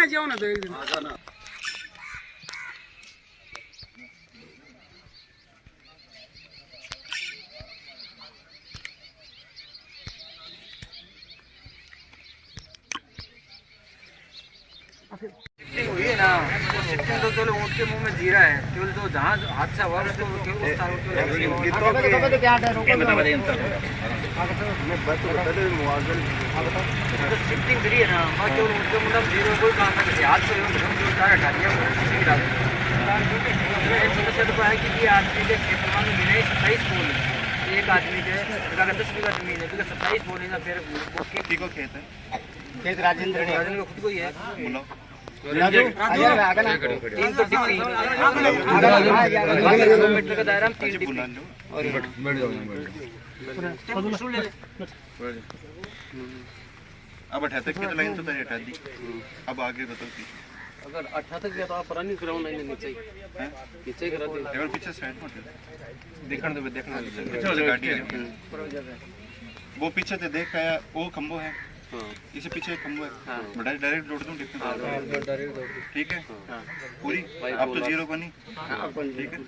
जाओ ना तो एक दिन हुई है ना, शिफ्टिंग तो चलो ऊँट के मुंह में जीरा है, केवल जो जहाँ हादसा हुआ उसको शिफ्टिंग करी है ना, केवल ऊँट के मुंह में जीरो कोई काम नहीं हादसा हटा दिया। समस्या तो है कि आदमी के खेत में मिले 27 बोल, एक आदमी के 10 बीघा जमीन है, 27 बोल ना फिर को खेत है, खेत राजेंद्र का खुद को ही है। तीन तो मीटर का दायरा में 3 डिब्बी अब 78 की तो लाइन तो हटा दी, अब आगे बताओ। अगर 78 गया तो आप पुरानी ग्राउंड लाइन नीचे करा दे, केवल पीछे साइड में देखना गाड़ी है वो पीछे से देख पाया, वो खंबो है, इसे पीछे एक खंबो है, डायरेक्ट जोड़ दूं ठीक है पूरी। अब तो जीरो बनी, ठीक है।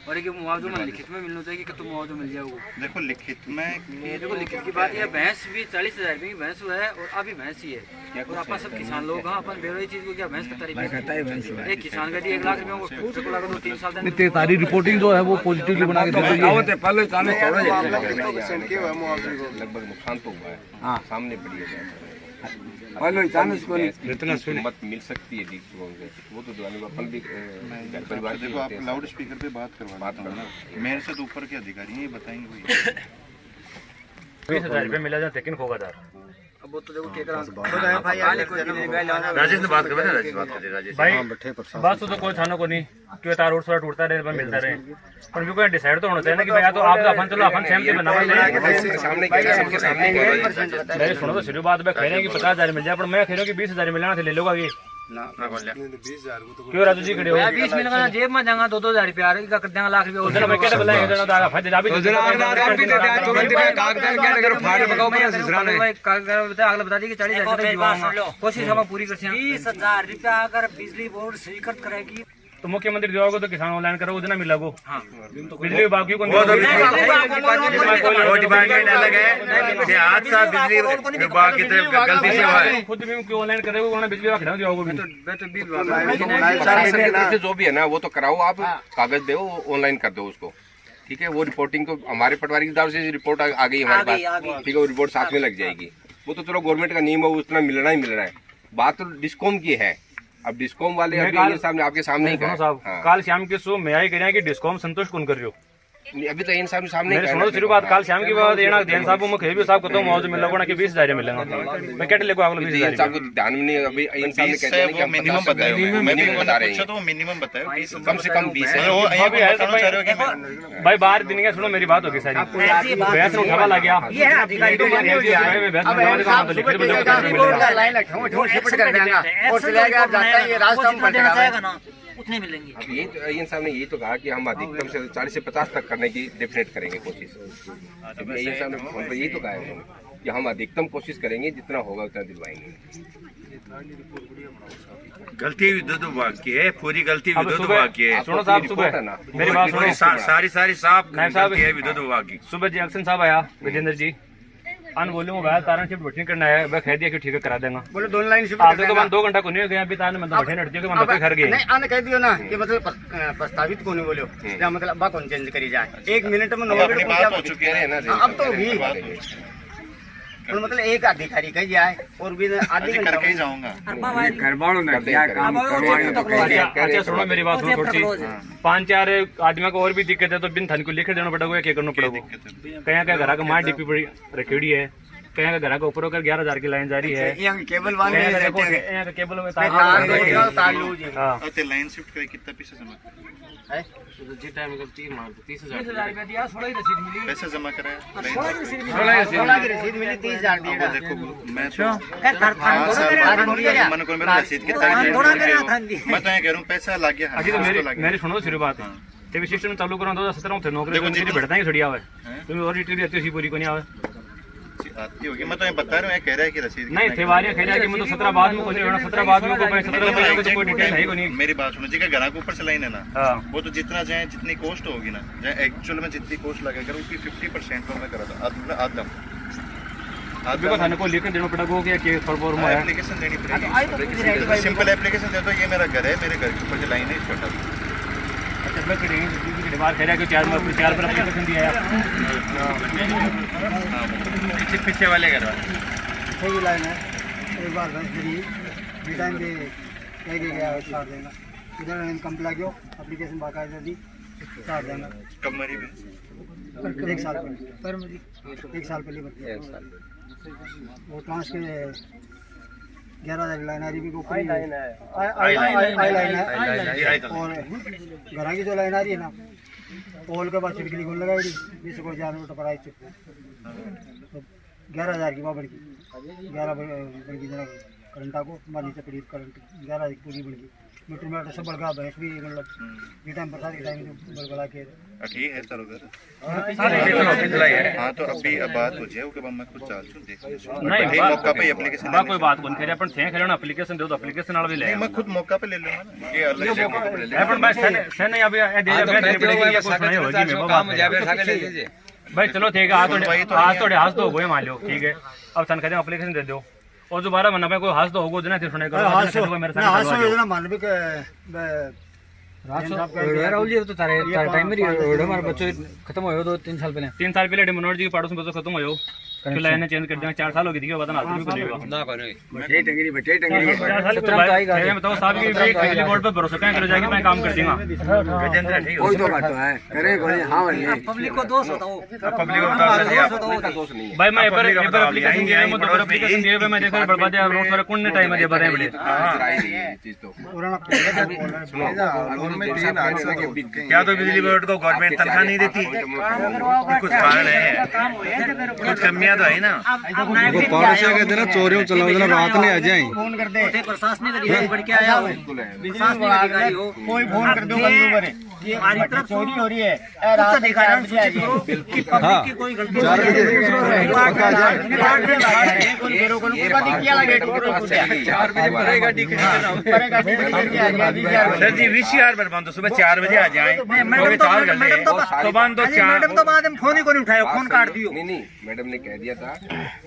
और एक मुआवजा में लिखित में मिलना चाहिए कि तो मुआवजा मिल जाएगा। देखो लिखित में, देखो लिखित की बात है, भैंस भी 40,000 रुपये की भैंस हुआ है और अभी भैंस ही है, और अपन सब किसान लोग हैं, अपन बेरोई चीज को क्या भैंस का तारीफ है। एक किसान का 1 लाख रुपये को लगा 3 साल सारी रिपोर्टिंग जो है वो पॉजिटिवली बना के दे रही है। लगभग नुकसान तो हुआ है, हाँ सामने पड़ी है, जितना मत मिल सकती है वो तो अपन भी परिवार। देखो आप लाउड स्पीकर पे बात करना, मेरे से तो ऊपर के अधिकारी हैं, ये बताएंगे। 20,000 रुपये मिला जाए लेकिन होगा था। अब वो तो देखो क्या करा राजेश ने बात कर राजेश भाई बस तो कोई थानों को नहीं क्यों तार उठ टूटता रहे मिलता रहे, पर भी कोई डिसाइड तो होना चाहिए ना कि भाई तो आप अपन चलो अपन सहमति बना सामने सुनो तो शुरू बात में कह रहे हैं कि 50,000 मिल जाए, पर मैं कह रहा हूँ कि 20,000 मिलना ले लो आगे क्यों राजू जी खड़े हो 20 मिल जेब में जाएगा 2,000 रुपया कर देंगे, लाख अगला बता दी कि 40,000 कोशिश हम पूरी कर 20,000 रुपया अगर बिजली बोर्ड स्वीकृत करेगी तो मुख्यमंत्री दिवाओगे तो किसान ऑनलाइन करो उतना मिला वो। बिजली विभाग की डिपार्टमेंट अलग है, हादसा बिजली विभाग की तरफ गलती से हुआ है, खुद भी क्यों ऑनलाइन करे उन्होंने बिजली विभाग खिलाओ जो भी है ना वो तो कराओ, आप कागज दो ऑनलाइन कर दो उसको, ठीक है। वो रिपोर्टिंग तो हमारे पटवारी की तरफ से रिपोर्ट आ गई हमारे पास, ठीक है, वो रिपोर्ट साथ में लग जाएगी। वो तो चलो गवर्नमेंट का नियम है, उतना मिलना ही मिलना है, बात तो डिस्कॉम की है। अब डिस्कॉम वाले अभी सामने आपके सामने ही साहब काल शाम के सो मैं आई कह कि डिस्कॉम संतोष कौन कर रहे हो अभी तो इन सामने सुनो सिर्फ बात काल शाम की बात येना ध्यान साहब मुझे भी साहब को तो मौज मिल रहा कि 20,000 मिलेगा, मैं कहते लेको अगले 20,000 साहब को ध्यान में नहीं, अभी इन सामने कहते हैं कि हम मिनिमम बता रहे हैं, तो मिनिमम बताओ कम से कम 20 है। भाई बाहर दिन का सुनो मेरी बात होगी सारी भैंस उठावा लग गया उतने मिलेंगे। अब ये साहब ने यही तो कहा कि हम अधिकतम से 40 से 50 तक करने की डेफिनेट करेंगे कोशिश। अभी ये साहब ने फोन पर यही तो कहा है उन्होंने कि हम अधिकतम कोशिश करेंगे, जितना होगा उतना दिलवाएंगे। गलती विद्युत विभाग की है, पूरी गलती विद्युत विभाग की है। सुनो साहब सुबह मेरी बात सुनो, सारी साफ गलती है विद्युत विभाग की। सुबह जी एक्शन साहब आया विजेंद्र जी अन बोलूँ वह तारण शिफ्ट बटनी करना है, वह कह दिया कि ठीक है करा देगा। बोले 2 लाइन शिफ्ट आधे तो 2 घंटा को नहीं गया अभी तार मतलब बैठे नटती है मतलब घर गए नहीं आने कह दियो ना कि मतलब प्रस्तावित को नहीं बोलो या मतलब बा कौन चेंज करी जाए 1 मिनट में 9 मिनट बात हो चुकी है ना, अब तो भी और मतलब एक अधिकारी कह जाए और भी आधे करके ही जाऊंगा। अच्छा सुनो मेरी बात सुनो थोड़ी सी, 5-4 आदमियों को और भी दिक्कत है तो बिन थन को लिख देना पड़ेगा, क्या करना पड़ेगा। कहीं का घर का मार डीपी पड़ी रखेड़ी है, कहीं का घर का ऊपर होकर 11,000 की लाइन जारी है, केबल केबल में लाइन शिफ्ट करे कितना पैसा जमा जी टाइम का 30,000 रुपया दिया, 16 ही रसीद मिली, पैसा जमा कराया, 16 की रसीद मिली, 30,000 दिया। देखो मैं मन को मेरा रसीद कितना मैं तो कह रहा हूँ पैसा लग गया। मेरी सुनो सिर्फ बात टीवी सिस्टम चालू करो 2017 में नौकरी बैठता है छड़िया हुआ तुम्हें और डिटेल पूरी को नहीं आवे रसीद आती होगी, मैं तो बता रहा हूँ, कह रहा है कि रसीद नहीं थिवारी कह रहा है कि मैं तो 17 बाद में कोई होना 17 बाद में को 17 रुपए की कोई डिटेल है को नहीं। मेरी बात सुनो जी, का घर के ऊपर से लाइन है ना, हां वो तो जितना चाहे जितनी कॉस्ट होगी ना, चाहे एक्चुअल में जितनी कॉस्ट लगेगा उसकी 50% तो मैं करा था आधा अभी को थाने को लेकर देना पड़ेगा क्या कि फॉर्म है एप्लीकेशन देनी पड़ेगी, सिंपल एप्लीकेशन दे दो, ये मेरा घर है, मेरे घर के ऊपर जो लाइन है इसको हटा दो। अच्छा मैं करेंगे बात कह रहा है कि 4 पर एप्लीकेशन दिया है पीछे वाले घर सही लाइन है, एक बार बस मेरी टाइम पे कह के गया छाड़ देगा, इधर लाइन कम लगे एप्लीकेशन बाकायदा दी छाड़ देगा। कब मरी भी 1 साल पहले 1 साल पहले वो ट्रांस के 11,000 लाइन आ रही भी आई लाइन है और घर की जो लाइन आ रही है ना पोल के बाद छिड़कली को लगाई बीस को 4 मिनट पर आई तो 11,000 की बाबर की 11 बन की जना करंटा को मानी से करीब करंट 11 की पूरी बन की मीटर में सब बड़का भैंस भी मतलब ये टाइम बरसात के टाइम बड़बड़ा के ठीक है चलो घर हाँ तो अभी अब बात हो जाए उसके बाद मैं खुद चाल चुन देख नहीं मौका पे एप्लीकेशन कोई बात कौन करे अपन थे खेलना एप्लीकेशन दे दो एप्लीकेशन वाला भी ले मैं खुद मौका पे ले लूंगा ना, ये अलग से मौका पे ले अपन भाई सन नहीं अभी दे पड़ेगी ये कुछ नहीं होगी मैं काम हो जाए उठा के ले लीजिए भाई चलो ठीक है आज थोड़े हाथ तो हुए मान लो ठीक है अब सन कहते एप्लीकेशन दे दो और दोबारा मना पे कोई हाथ तो होगो ना सुने करो मेरे साथ मान भी राहुल जी तो तारे टाइम में हमारे बच्चों खत्म हो 2-3 साल पहले 3 साल पहले मनोहर जी के पड़ोस में बच्चों खत्म हो लाइन चेंज कर दिया 4 साल हो गई थी पता ना भी को ना बताओ साहब की बिजली बोर्ड पर भरोसा क्या कर जाएगी मैं काम कर दूंगा कोई तो बात है करे कोई हां पब्लिक को दोष बताओ भाई मैं पर एप्लीकेशन दिया मैं तो एप्लीकेशन दिया मैं देखो बर्बाद है रोड पर कौन टाइम में दे बताए बड़े क्या तो बिजली बोर्ड को गवर्नमेंट तनख्वाह नहीं देती, कुछ कारण है, कुछ कमियां तो है ना। कहते ना चोरियों चलाओ जरा रात में आ जाए फोन कर दे प्रशासनिक अधिकारी बढ़ के आया हो प्रशासनिक अधिकारी हो कोई फोन कर दो बंदूक है ये हमारी तरफ चोरी हो रही है रात अधिकारी से आ जाए कि पब्लिक की कोई गलती 4 बजे पक्का जाए कोई बेरो को क्या लगे 4 बजे पड़ेगा सर जी VCR पर बंद सुबह 4 बजे आ जाए तो बंद तो मैडम तो बाद में फोन ही को नहीं उठाया, फोन काट दियो। नहीं मैडम ने कह दिया था,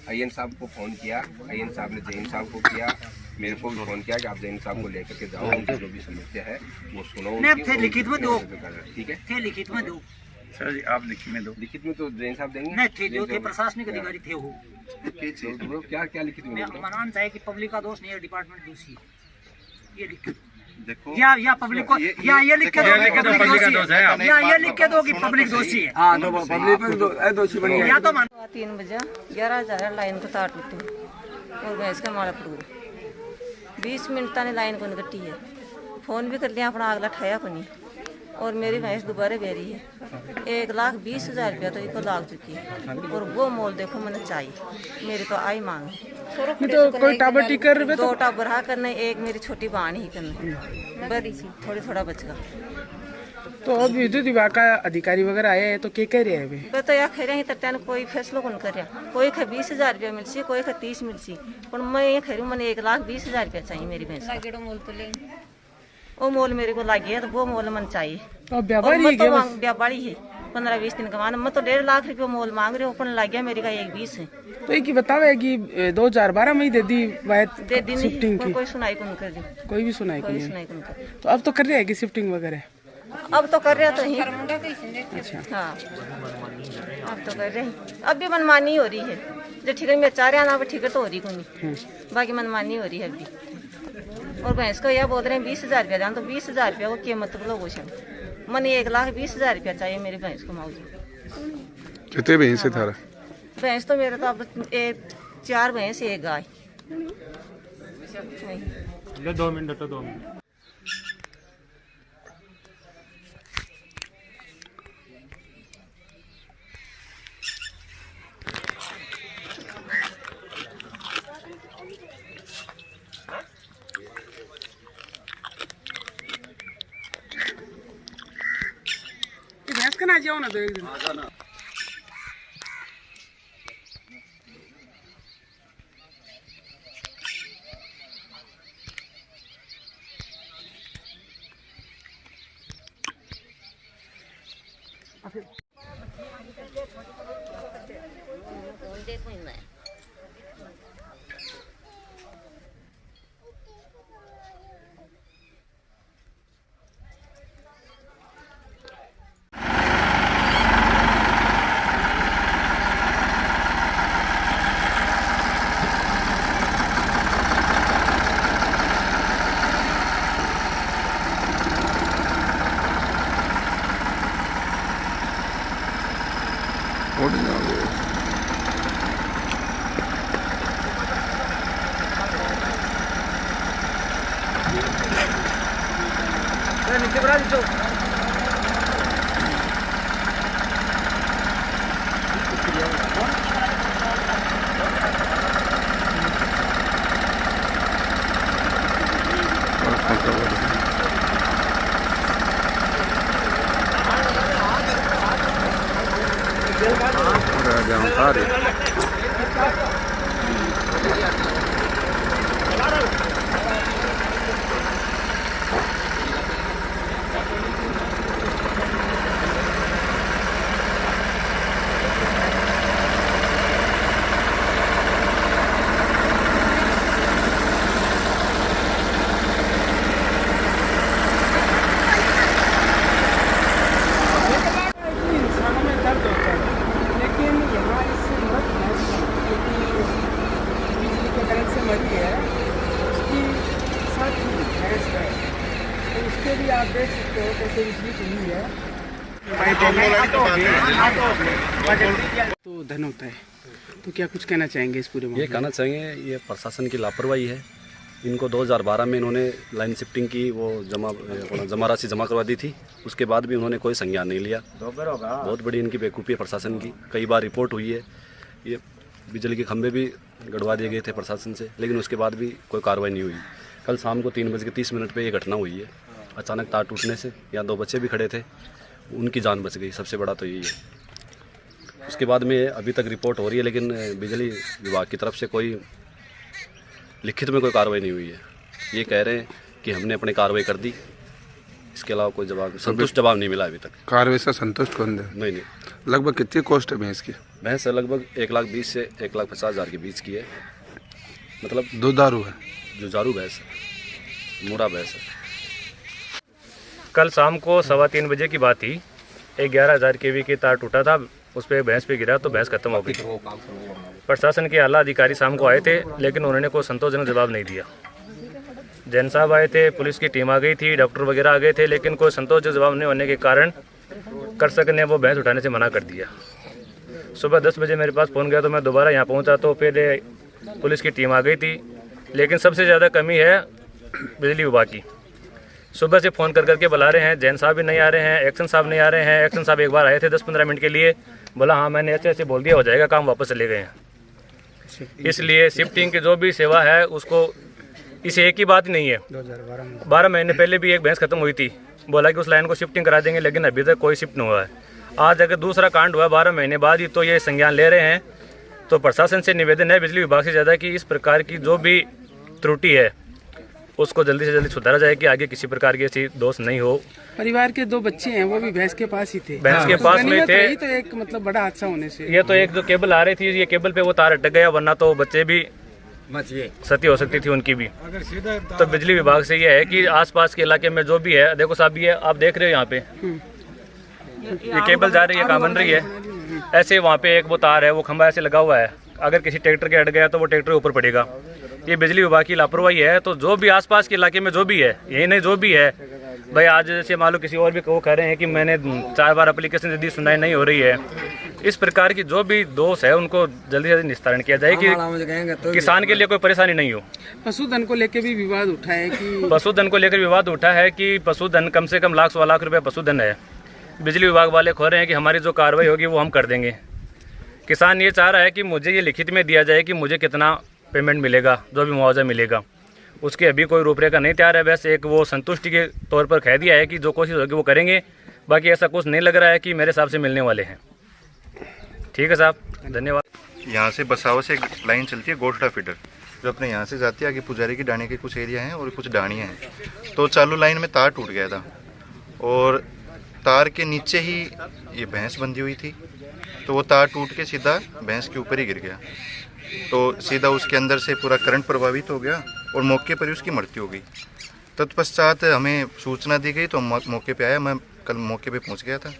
आईएन साहब को फोन किया, आईएन साहब ने जैन साहब को किया, मेरे को भी फोन किया कि आप जैन साहब को लेकर के जाओ, उनकी जो भी समस्या है वो सुनो, लिखित में दो ठीक है थे लिखित में दो सर जी आप लिखित में दो, लिखित में तो जैन साहब देंगे नहीं थे जो थे प्रशासनिक अधिकारी थे वो क्या क्या लिखित में मानना चाहिए कि पब्लिक का दोष नहीं है, डिपार्टमेंट दोषी है ये लिखित देखो या पब्लिक को या ये लिख के दो पब्लिक का दोष है, या ये लिख के दो कि पब्लिक दोषी है। हां तो पब्लिक दोषी बन या तो 3 बजे 11,000 लाइन को तार टूटी और भैंस का मारा पड़ गया 20 मिनट ताने लाइन को कटी है, फोन भी कर लिया अपना अगला ठाया को नहीं और मेरी भैंस दोबारा बेरी है 1,20,000 रुपया तो इसको लाग चुकी है और वो मोल देखो मैंने चाहिए मेरी तो आई मांग तो कोई टाबर टिकर 2 टाबर हा करना एक मेरी छोटी बहन ही करना बड़ी थोड़ी थोड़ा बच गया। तो अब विद्युत विभाग का अधिकारी वगैरह आया है तो क्या कह रहे हैं वे तो या कह रहे हैं कोई फैसलो कौन कर रहा, कोई का 20,000 रुपया मिल सी कोई का 30 मिल सी पर मैं ये कह रही हूँ मैंने 1,20,000 रुपया चाहिए मेरी भैंस वो मोल मेरे को लगी है तो वो मोल मन चाहिए व्यापारी है 15-20 दिन का मैं तो 1.5 लाख रुपया मोल मांग रहे हो अपन लग गया मेरी का 1,20 है तो एक बतावे कि 2012 में ही दे दी बात दे दी शिफ्टिंग की कोई सुनाई कौन कर रही कोई भी सुनाई कोई सुनाई कौन कर तो अब तो कर रहे हैं कि शिफ्टिंग वगैरह अब तो कर रहे तो ही अच्छा हाँ अब तो कर रहे हैं अब भी मनमानी हो रही है जो ठीक है मैं चाह रहे ना ठीक है तो हो रही कोई बाकी मनमानी हो रही है अभी और भैंस को यह बोल रहे हैं 20,000 रुपया जान तो 20,000 रुपया को क्या मतलब लोगों से मैंने 1,20,000 रुपया चाहिए मेरी भैंस को माऊ कितने भैंस है थारा भैंस तो मेरा तो अब 4 भैंस 1 गाय 2 मिनट तो 2 मिनट भैंस का ना जाओ ना तो एक दिन तो धन होता है, तो क्या कुछ कहना चाहेंगे इस पूरे मामले में? ये कहना चाहेंगे ये प्रशासन की लापरवाही है। इनको 2012 में इन्होंने लाइन शिफ्टिंग की वो जमा राशि जमा करवा दी थी, उसके बाद भी उन्होंने कोई संज्ञान नहीं लिया। बहुत बड़ी इनकी बेवकूफ़ी है प्रशासन की। कई बार रिपोर्ट हुई है, ये बिजली के खंभे भी गड़वा दिए गए थे प्रशासन से, लेकिन उसके बाद भी कोई कार्रवाई नहीं हुई। कल शाम को 3:30 पर ये घटना हुई है। अचानक तार टूटने से यहाँ 2 बच्चे भी खड़े थे, उनकी जान बच गई। सबसे बड़ा तो यही है। उसके बाद में अभी तक रिपोर्ट हो रही है, लेकिन बिजली विभाग की तरफ से कोई लिखित में कोई कार्रवाई नहीं हुई है। ये कह रहे हैं कि हमने अपनी कार्रवाई कर दी, इसके अलावा कोई संतुष्ट जवाब नहीं मिला अभी तक। कार्रवाई से संतुष्ट कौन है? नहीं। लगभग कितनी कॉस्ट है भैंस की? भैंस लगभग 1,20,000 से 1,50,000 के बीच की है। मतलब दुधारू है, जुझारू भैंस है, मुरा भैंस है। कल शाम को 3:15 बजे की बात थी। 11,000 kV की तार टूटा था, उस पर भैंस पे गिरा तो भैंस खत्म हो गई। प्रशासन के आला अधिकारी शाम को आए थे, लेकिन उन्होंने कोई संतोषजनक जवाब नहीं दिया। जैन साहब आए थे, पुलिस की टीम आ गई थी, डॉक्टर वगैरह आ गए थे, लेकिन कोई संतोषजनक जवाब नहीं होने के कारण कर्षक ने वो भैंस उठाने से मना कर दिया। सुबह 10 बजे मेरे पास फ़ोन गया तो मैं दोबारा यहाँ पहुँचा तो पहले पुलिस की टीम आ गई थी। लेकिन सबसे ज़्यादा कमी है बिजली विभाग की। सुबह से फ़ोन करके बुला रहे हैं, जैन साहब भी नहीं आ रहे हैं, एक्शन साहब नहीं आ रहे हैं। एक्शन साहब एक बार आए थे 10-15 मिनट के लिए, बोला हाँ मैंने ऐसे बोल दिया हो जाएगा काम, वापस चले गए हैं। इसलिए शिफ्टिंग की जो भी सेवा है उसको, इसे एक ही बात नहीं है। 12 महीने पहले भी एक भैंस खत्म हुई थी, बोला कि उस लाइन को शिफ्टिंग करा देंगे, लेकिन अभी तक कोई शिफ्ट नहीं हुआ है। आज अगर दूसरा कांड हुआ 12 महीने बाद ही तो ये संज्ञान ले रहे हैं। तो प्रशासन से निवेदन है बिजली विभाग से ज़्यादा कि इस प्रकार की जो भी त्रुटि है उसको जल्दी से जल्दी सुधारा जाए कि आगे किसी प्रकार की ऐसी दोष नहीं हो। परिवार के 2 बच्चे हैं, वो भी भैंस के पास ही थे। भैंस के पास में थे तो एक मतलब बड़ा हादसा होने से ये तो एक जो केबल आ रही थी, ये केबल पे वो तार अटक गया, वरना तो बच्चे भी क्षति हो सकती थी उनकी भी। तो बिजली विभाग से ये है कि आसपास के इलाके में जो भी है, देखो साहब ये आप देख रहे हो यहाँ पे ये केबल जा रही है, कहाँ बन रही है, ऐसे वहाँ पे एक वो तार है, वो खंभा ऐसे लगा हुआ है। अगर किसी ट्रैक्टर के अट गया तो वो ट्रैक्टर के ऊपर पड़ेगा। ये बिजली विभाग की लापरवाही है। तो जो भी आसपास के इलाके में जो भी है, यही नहीं जो भी है भाई, आज जैसे मान लो किसी और भी वो कह रहे हैं कि मैंने 4 बार एप्लीकेशन दे दी, सुनाई नहीं हो रही है। इस प्रकार की जो भी दोष है उनको जल्दी से जल्दी निस्तारण किया जाए कि किसान के लिए कोई परेशानी नहीं हो। पशुधन को लेकर भी विवाद उठा है कि पशुधन को लेकर विवाद उठा है कि पशुधन कम से कम लाख 1.25 लाख रुपये पशुधन है। बिजली विभाग वाले कह रहे हैं कि हमारी जो कार्रवाई होगी वो हम कर देंगे। किसान ये चाह रहा है कि मुझे ये लिखित में दिया जाए कि मुझे कितना पेमेंट मिलेगा, जो भी मुआवजा मिलेगा। उसकी अभी कोई रूपरेखा नहीं तैयार है, बस एक वो संतुष्टि के तौर पर कह दिया है कि जो कोशिश होगी वो करेंगे। बाकी ऐसा कुछ नहीं लग रहा है कि मेरे हिसाब से मिलने वाले हैं। ठीक है साहब, धन्यवाद। यहाँ से बसाव से एक लाइन चलती है गोठड़ा फीडर, जो अपने यहाँ से जाती है आगे पुजारी की डाणी के कुछ एरिया हैं और कुछ डाणियाँ हैं। तो चालू लाइन में तार टूट गया था और तार के नीचे ही ये भैंस बंधी हुई थी, तो वो तार टूट के सीधा भैंस के ऊपर ही गिर गया। तो सीधा उसके अंदर से पूरा करंट प्रभावित हो गया और मौके पर ही उसकी मृत्यु हो गई। तत्पश्चात हमें सूचना दी गई तो हम मौके पे आया। मैं कल मौके पे पहुंच गया था।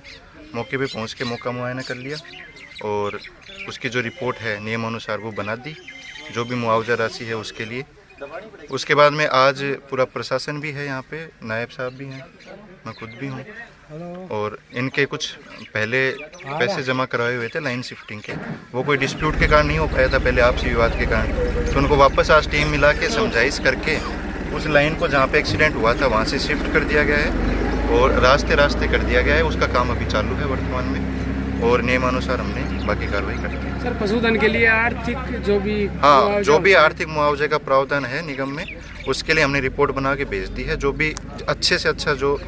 मौके पे पहुंच के मौका मुआयना कर लिया और उसकी जो रिपोर्ट है नियमानुसार वो बना दी, जो भी मुआवजा राशि है उसके लिए। उसके बाद में आज पूरा प्रशासन भी है यहाँ पे, नायब साहब भी हैं, मैं खुद भी हूँ, और इनके कुछ पहले पैसे जमा करवाए हुए थे लाइन शिफ्टिंग के, वो कोई डिस्प्यूट के कारण नहीं हो पाया था, पहले आपसी विवाद के कारण। तो उनको वापस आज टीम मिला के समझाइश करके उस लाइन को जहाँ पे एक्सीडेंट हुआ था वहाँ से शिफ्ट कर दिया गया है और रास्ते रास्ते कर दिया गया है। उसका काम अभी चालू है वर्तमान में और नियमानुसार हमने बाकी कार्रवाई कर दी है। सर पशुधन के लिए आर्थिक जो भी जो भी आर्थिक मुआवजे का प्रावधान है निगम में, उसके लिए हमने रिपोर्ट बना के भेज दी है। जो भी अच्छे से अच्छा जो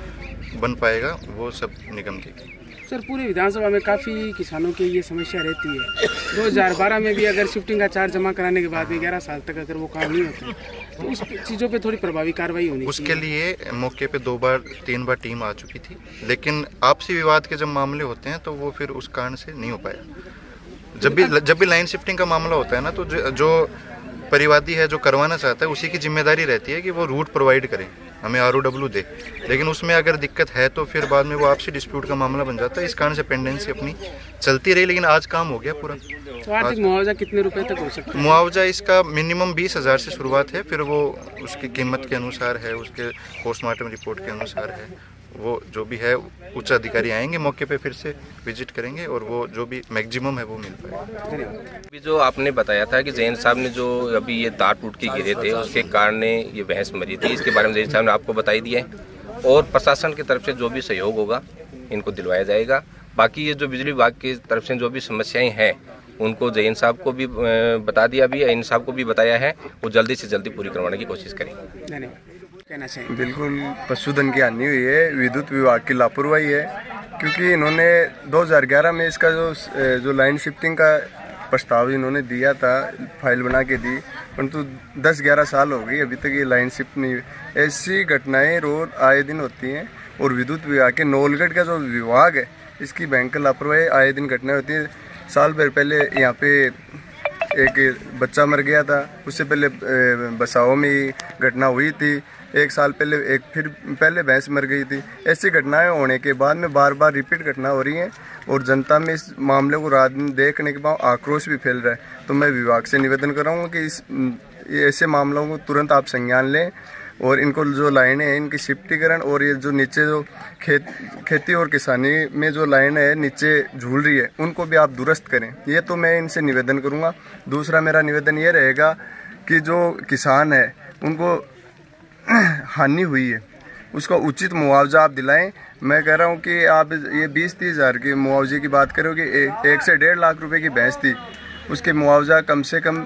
बन पाएगा वो सब निगम देगी। सर पूरे विधानसभा में काफ़ी किसानों की ये समस्या रहती है। 2012 में भी अगर शिफ्टिंग का चार्ज जमा कराने के बाद भी 11 साल तक अगर वो काम नहीं होता तो उस चीज़ों पे थोड़ी प्रभावी कार्रवाई होनी चाहिए। उसके लिए मौके पे 2 बार 3 बार टीम आ चुकी थी, लेकिन आपसी विवाद के जब मामले होते हैं तो वो फिर उस कारण से नहीं हो पाया। जब भी लाइन शिफ्टिंग का मामला होता है ना, तो जो परिवादी है जो करवाना चाहता है उसी की जिम्मेदारी रहती है कि वो रूट प्रोवाइड करे, हमें ROW दे। लेकिन उसमें अगर दिक्कत है तो फिर बाद में वो आपसी डिस्प्यूट का मामला बन जाता है। इस कारण से पेंडेंसी अपनी चलती रही, लेकिन आज काम हो गया पूरा। तो आर्थिक मुआवजा कितने रुपए तक हो सकता है? मुआवजा इसका मिनिमम 20,000 से शुरुआत है, फिर वो उसकी कीमत के अनुसार है, उसके पोस्टमार्टम रिपोर्ट के अनुसार है। वो जो भी है उच्च अधिकारी आएंगे मौके पे, फिर से विजिट करेंगे और वो जो भी मैक्सिमम है वो मिल पाएगा। अभी जो आपने बताया था कि जैन साहब ने जो अभी ये तार टूट के गिरे थे उसके कारण ये भैंस मरी थी, इसके बारे में जैन साहब ने आपको बताई दिया है और प्रशासन की तरफ से जो भी सहयोग होगा इनको दिलवाया जाएगा। बाकी ये जो बिजली विभाग की तरफ से जो भी समस्याएं हैं उनको जैन साहब को भी बता दिया, भी इन साहब को भी बताया है, वो जल्दी से जल्दी पूरी करवाने की कोशिश करेंगे। बिल्कुल पशुधन की हानि हुई है, विद्युत विभाग की लापरवाही है, क्योंकि इन्होंने 2011 में इसका जो लाइन शिफ्टिंग का प्रस्ताव इन्होंने दिया था, फाइल बना के दी, परंतु 10-11 साल हो गई अभी तक ये लाइन शिफ्ट नहीं हुई। ऐसी घटनाएं रोज आए दिन होती हैं और विद्युत विभाग के नौलगढ़ का जो विभाग है इसकी भयंकर लापरवाही आए दिन घटनाएं होती हैं। साल भर पहले यहाँ पे एक बच्चा मर गया था, उससे पहले बसाओं में घटना हुई थी, 1 साल पहले फिर पहले भैंस मर गई थी। ऐसी घटनाएं होने के बाद में बार बार रिपीट घटना हो रही हैं और जनता में इस मामले को रात दिन देखने के बाद आक्रोश भी फैल रहा है। तो मैं विभाग से निवेदन कराऊंगा कि ऐसे मामलों को तुरंत आप संज्ञान लें और इनको जो लाइनें हैं इनकी शिफ्टीकरण और ये जो नीचे जो खेती और किसानी में जो लाइन है नीचे झूल रही है उनको भी आप दुरुस्त करें। ये तो मैं इनसे निवेदन करूंगा। दूसरा मेरा निवेदन ये रहेगा कि जो किसान है उनको हानि हुई है उसका उचित मुआवजा आप दिलाएं। मैं कह रहा हूँ कि आप ये 20-30 हज़ार के मुआवजे की बात करोगे, 1 से 1.5 लाख रुपए की भैंस थी, उसके मुआवजा कम से कम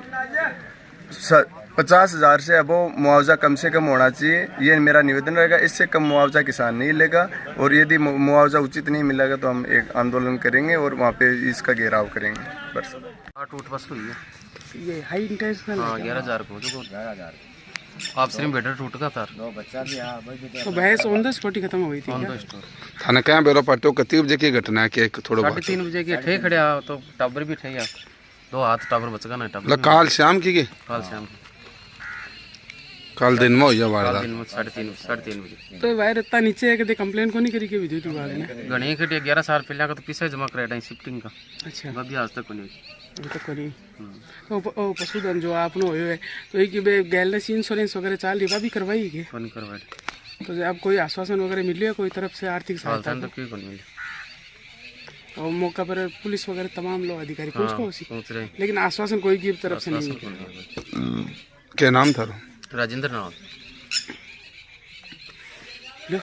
50,000 से अब मुआवजा कम से कम होना चाहिए। ये मेरा निवेदन रहेगा। इससे कम मुआवजा किसान नहीं लेगा और यदि मुआवजा उचित नहीं मिलेगा तो हम एक आंदोलन करेंगे और वहाँ पे इसका घेराव करेंगे। बस टूट बस हुई है ये हाई इंटेंशनल 11,000 को जो 11,000 आप सिर्फ बेटर टूट का था। तो भैंस ऑन द स्पॉट ही खत्म हो गई थी। ऑन द स्पॉट थाने क्या बेरो पड़ते हो? कितने बजे की घटना है कि थोड़ा 3:30 बजे के ठे खड़े तो टाबर भी ठे 2 हाथ टाबर बच गया ना टाबर काल शाम की काल शाम कल दिन में हुई वारदात दिन में 3:30 बजे। तो वायर इतना नीचे है कि कंप्लेंट को नहीं करी के विद्युत विभाग ने गणे के 11 साल पहले का तो पैसा जमा कराया शिफ्टिंग का। अच्छा अभी आज तक नहीं अभी तक नहीं। तो पशुधन जो आपने हुए है तो एक गैलनेस इंश्योरेंस वगैरह चाल रही भी करवाई है कौन करवाई? तो अब कोई आश्वासन वगैरह मिली है कोई तरफ से आर्थिक सहायता? तो क्यों नहीं मिली? और मौका पर पुलिस वगैरह तमाम लोग अधिकारी पहुँच रहे, लेकिन आश्वासन कोई की तरफ से नहीं मिला। क्या नाम था? राजेंद्र नाथ।